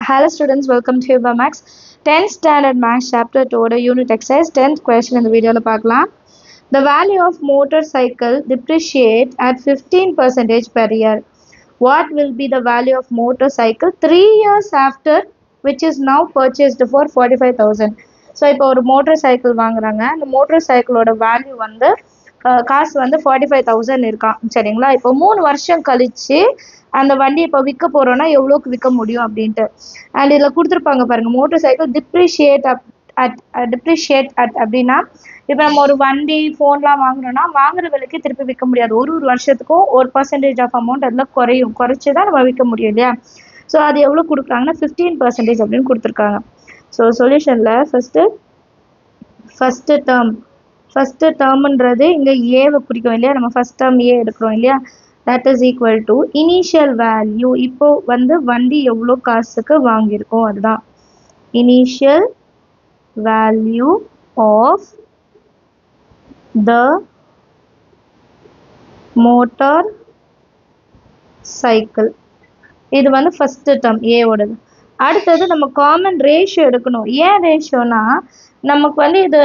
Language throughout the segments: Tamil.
Hello students, welcome to Yuba Max 10th standard max chapter 2 unit exercise 10th question in the video la paakalam. The value of motorcycle depreciate at 15% per year. What will be the value of motorcycle 3 years after which is now purchased for 45,000? So இப்போ ஒரு motorcycle வாங்குறாங்க, அந்த motorcycle வேல்யூ வந்து காசு வந்து 45,000 இருக்கான் சரிங்களா. இப்போ 3 வருஷம் கழிச்சு அந்த வண்டி இப்போ விற்க போறோம்னா எவ்வளோக்கு விற்க முடியும் அப்படின்ட்டு. அண்ட் இதில் கொடுத்துருப்பாங்க பாருங்க, மோட்டர் சைக்கிள் டிப்ரிஷியேட் அட் அப்படின்னா இப்போ நம்ம ஒரு வண்டி ஃபோன்லாம் வாங்குறோம்னா வாங்குற விலைக்கு திருப்பி விற்க முடியாது. ஒரு வருஷத்துக்கும் ஒரு பர்சன்டேஜ் ஆஃப் அமௌண்ட் அதில் குறைச்சி தான் நம்ம விற்க முடியும் இல்லையா. ஸோ அது எவ்வளோ கொடுக்குறாங்கன்னா 15% அப்படின்னு கொடுத்துருக்காங்க. ஸோ சொல்யூஷனில் ஃபஸ்ட்டு டேர்ம்ன்றது இங்கே ஏவை குறிக்கும் இல்லையா, நம்ம ஃபஸ்ட் டேர்ம் ஏ எடுக்கிறோம் இல்லையா. That is equal to initial value, இப்போ வந்து வண்டி எவ்வளோ காசுக்கு வாங்கியிருக்கோம் அதுதான் initial value of the motor cycle. இது வந்து ஃபஸ்ட்டு டேர்ம் ஏவோடது. அடுத்தது நம்ம காமன் ரேஷியோ எடுக்கணும். ஏன் ரேஷியோனா நமக்கு வந்து இது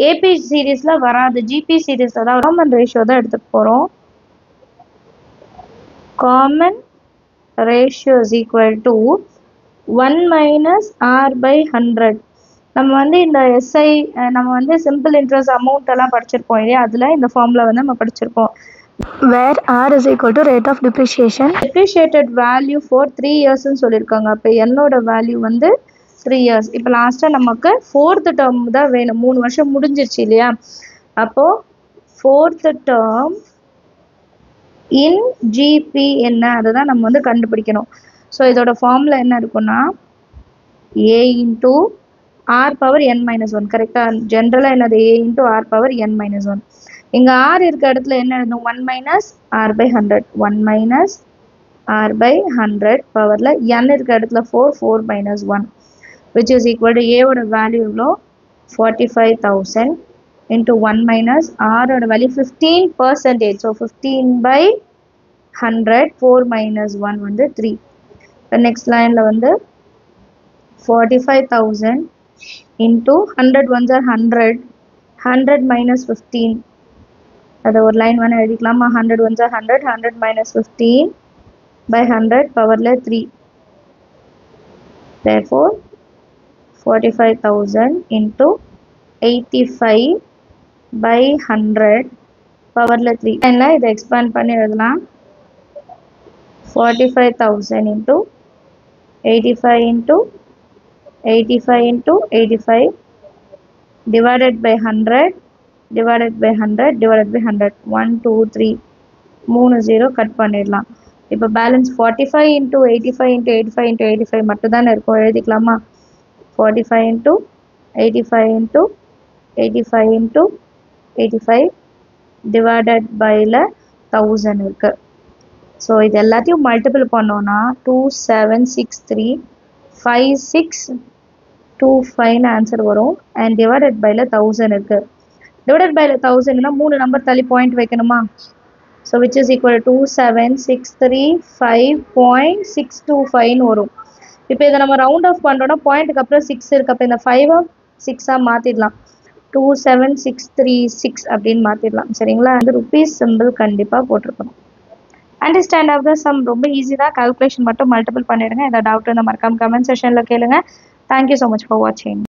ஏபி சீரீஸில் வராது, ஜிபி சீரீஸில் தான் காமன் ரேஷியோ தான் எடுத்துகிட்டு போகிறோம். Common ratio is equal to 1 minus r by 100. நம்ம வந்து இந்த எஸ்ஐ நம்ம வந்து சிம்பிள் இன்ட்ரெஸ்ட் அமௌண்ட் எல்லாம் படிச்சிருப்போம் இல்லையா, அதில் இந்த ஃபார்முலா வந்து நம்ம படிச்சிருப்போம். Where r is equal to rate of depreciation, depreciated value for 3 இயர்ஸ்ன்னு சொல்லியிருக்காங்க. அப்போ என்னோட வேல்யூ வந்து 3 இயர்ஸ். இப்போ லாஸ்ட்டாக நமக்கு 4th டேர்ம் தான் வேணும், 3 வருஷம் முடிஞ்சிருச்சு இல்லையா. அப்போது 4th டேர்ம் இன் ஜிபி என்ன, அதை தான் நம்ம வந்து கண்டுபிடிக்கணும். ஸோ இதோட ஃபார்முலா என்ன இருக்குன்னா a into r power n minus 1. கரெக்டாக ஜென்ரலாக என்னது a into r power n minus 1. இங்கே ஆர் இருக்க இடத்துல என்ன எழுதணும், 1 minus r by 100, 1 minus r by 100 பவரில் என் இருக்க இடத்துல 4 minus 1 which is equal to ஏவோட வேல்யூ எவ்வளோ 45,000 இன்ட்டு 1 மைனஸ் ஆரோட வேல்யூ 15%. ஸோ 15/100, 4 மைனஸ் 1 வந்து 3. இப்போ நெக்ஸ்ட் லைனில் வந்து 45,000 இன்ட்டு 100 ones are 100 மைனஸ் 15. அதை ஒரு லைன் வேணால் எழுதிக்கலாமா, 100 ones are 100 மைனஸ் 15/100 பவரில் 3. therefore 45,000 இன்ட்டு 85/100 பவரில் 3. லைனில் இதை எக்ஸ்பேண்ட் பண்ணி எழுதலாம். 45,000 into 85 into 85 divided by 100 divided by 100 divided by 100. 1 2 3 3 0 cut பண்ணிடலாம். இப்போ பேலன்ஸ் 45 இன்ட்டு 85 இன்ட்டு 85 இன்ட்டு 85 மட்டும் தானே இருக்கும், எழுதிக்கலாமா. 45 இன்ட்டு 85 இன்ட்டு 85 இன்ட்டு 85 டிவைடட் பையில் 1000 இருக்கு. ஸோ இது எல்லாத்தையும் மல்டிபிள் பண்ணோன்னா 27635625 ஆன்சர் வரும். அண்ட் டிவைடட் பையில் 1000 இருக்கு. டிவைடட் பையில் 1000னா 3 நம்பர் தள்ளி பாயிண்ட் வைக்கணுமா. ஸோ விச் இஸ் ஈக்குவல் 27635.625 வரும். இப்போ இதை நம்ம ரவுண்ட் ஆஃப் பண்ணுறோன்னா பாயிண்ட்டுக்கு அப்புறம் 6 இருக்கு. அப்போ இந்த 5 6 மாற்றிடலாம், 27636 அப்படின்னு மாற்றிடலாம் சரிங்களா. அந்த ருபீஸ் சிம்பிள் கண்டிப்பாக போட்டிருக்கணும். அண்டர்ஸ்டாண்ட் ஆஃப் த சம் ரொம்ப ஈஸி தான், கால்குலேஷன் மட்டும் மல்டிபிள் பண்ணிடுங்க. ஏதாவது டவுட் இருந்தால் மறக்காம கமெண்ட் செஷனில் கேளுங்க. தேங்க்யூ ஸோ மச் ஃபார் வாட்சிங்.